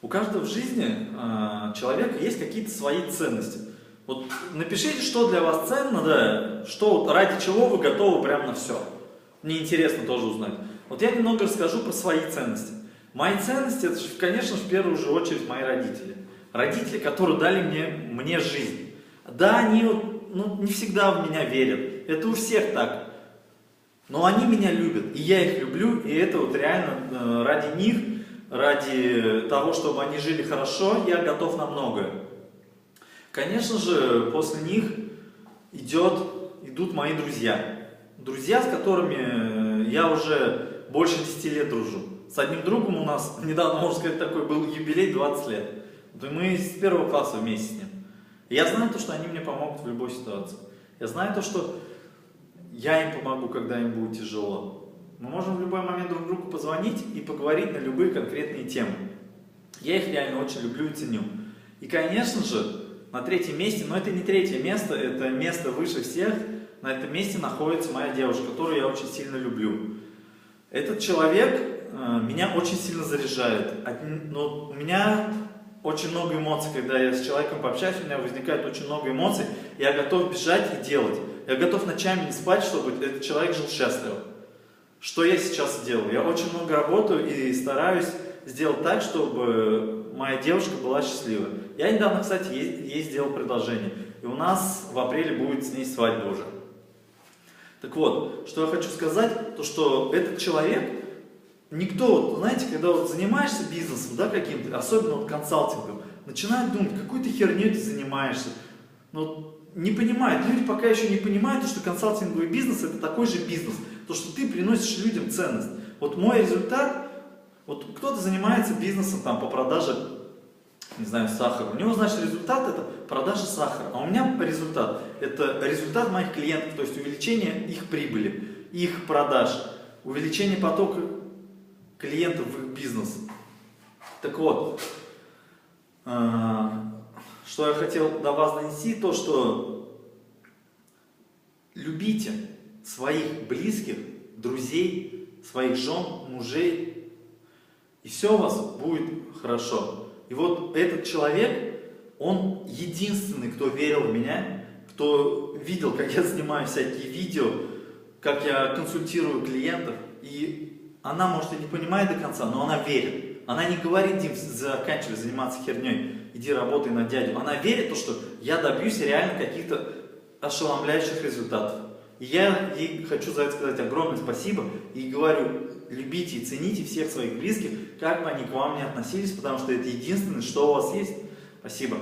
У каждого в жизни человека есть какие-то свои ценности. Вот напишите, что для вас ценно, да, что ради чего вы готовы прям на все. Мне интересно тоже узнать. Вот я немного расскажу про свои ценности. Мои ценности, это, конечно, в первую же очередь мои родители. Родители, которые дали мне жизнь. Да, они не всегда в меня верят. Это у всех так. Но они меня любят, и я их люблю, и это вот реально ради них, ради того, чтобы они жили хорошо, я готов на многое. Конечно же, после них идут мои друзья. Друзья, с которыми я уже больше 10 лет дружу. С одним другом у нас недавно, можно сказать, такой был юбилей 20 лет. Мы с первого класса вместе с ним. И я знаю то, что они мне помогут в любой ситуации. Я знаю то, что я им помогу, когда им будет тяжело. Мы можем в любой момент друг другу позвонить и поговорить на любые конкретные темы. Я их реально очень люблю и ценю. И, конечно же, на третьем месте, но это не третье место, это место выше всех, на этом месте находится моя девушка, которую я очень сильно люблю. Этот человек меня очень сильно заряжает. У меня очень много эмоций, когда я с человеком пообщаюсь, у меня возникает очень много эмоций, я готов бежать и делать. Я готов ночами не спать, чтобы этот человек жил счастливо. Что я сейчас делаю? Я очень много работаю и стараюсь сделать так, чтобы моя девушка была счастлива. Я недавно, кстати, ей сделал предложение. И у нас в апреле будет с ней свадьба уже. Так вот, что я хочу сказать, то что этот человек, никто, знаете, когда занимаешься бизнесом, да, каким-то, особенно консалтингом, начинают думать, какой ты херней ты занимаешься. Не понимают, люди пока еще не понимают, что консалтинговый бизнес это такой же бизнес, то, что ты приносишь людям ценность. Вот мой результат, вот кто-то занимается бизнесом там, по продаже, не знаю, сахара, у него, значит, результат это продажа сахара, а у меня результат, это результат моих клиентов, то есть увеличение их прибыли, их продаж, увеличение потока клиентов в их бизнес. Так вот, что я хотел до вас донести, то что любите своих близких, друзей, своих жен, мужей, и все у вас будет хорошо. И вот этот человек, он единственный, кто верил в меня, кто видел, как я снимаю всякие видео, как я консультирую клиентов, и она, может, и не понимает до конца, но она верит. Она не говорит им, заканчивай заниматься херней, иди работай на дядю. Она верит в то, что я добьюсь реально каких-то ошеломляющих результатов. И я ей хочу за это сказать огромное спасибо. И говорю, любите и цените всех своих близких, как бы они к вам ни относились, потому что это единственное, что у вас есть. Спасибо.